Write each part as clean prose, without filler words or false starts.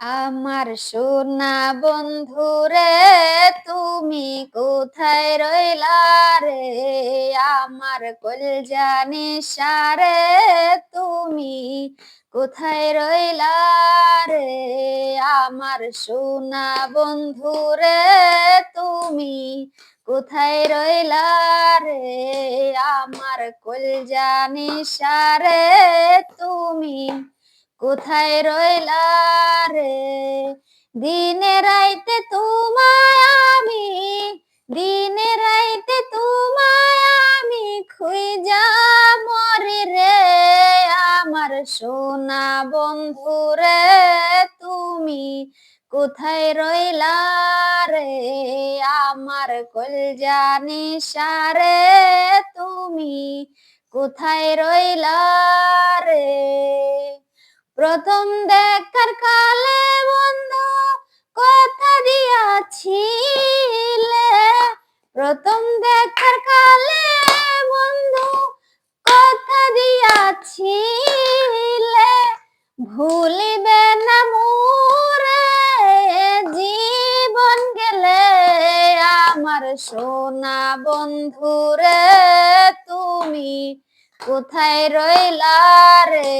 আমার সোনা বন্ধুরে তুমি কোথায় রইলা রে? আমার কলজা নিশারে তুমি কোথায় রইলা রে? আমার সোনা বন্ধুরে তুমি কোথায় রইলা রে? আমার কলজা নিশারে তুমি কোথায় রইলা রে? দিনে রাইতে তোমায় আমি, দিনে রাইতে তোমায় আমি খুঁইজা মরি রে। আমার সোনা বন্ধু রে তুমি কোথায় রইলা রে? আমার কলজা নিশারে তুমি কোথায় রইলা রে? প্রথম দেখার কালে বন্ধু কথা দিয়াছিলে, প্রথম দেখার কালে বন্ধু কথা দিয়াছিলে, ভুলিবে না মোরে জীবন গেলে। আমার সোনা বন্ধুরে তুমি কোথায় রইলা রে?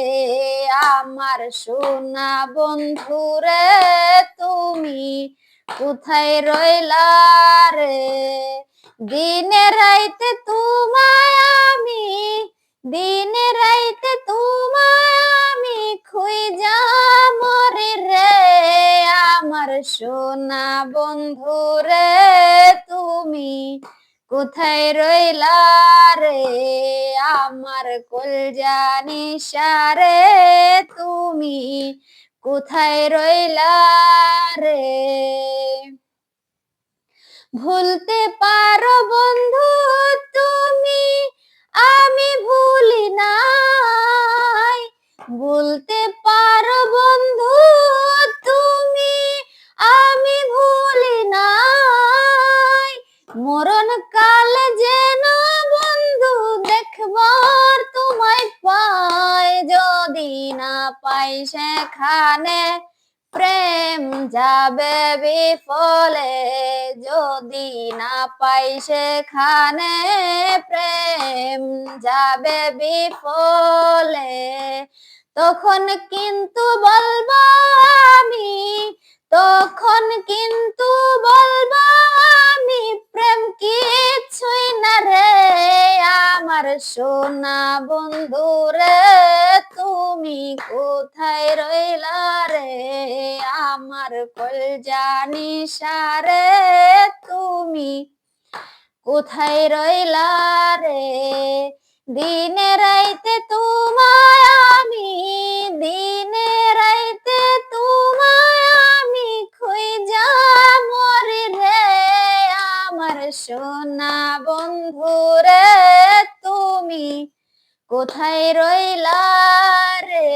আমার সোনা বন্ধুরে তুমি কোথায় রইলা রে? দিনে রাইতে তোমায় আমি, দিনে রাইতে তোমায় আমি খুঁইজা মরি রে। আমার সোনা বন্ধুরে তুমি কোথায় রইলা রে? আমার কলজা নিশারে তুমি কোথায় রইলা রে? ভুলতে পারো বন্ধু তুমি, আমি ভুলি নাই। ভুলতে পারো বন্ধু তুমি, আমি ভুলি নাই। মরণ কালে যেন বন্ধু দেখবার তোমায় পাই, যদি না পাই সেখানে প্রেম যাবে বিফলে। যদি না পাই সেখানে প্রেম যাবে বিফলে। তখন কিন্তু বলবো আমি, তখন কিন্তু বলবো আমি প্রেম কিছুই না রে। আমার সোনা বন্ধু রে তুমি কোথায় রইলা রে? আমার কলজা নিশারে তুমি কোথায় রইলা রে? দিনে রাইতে তোমায় আমি, দিনে রাইতে তোমায় আমি খুঁইজা মরি রে। আমার সোনা বন্ধু রে তুমি কোথায় রইলা রে?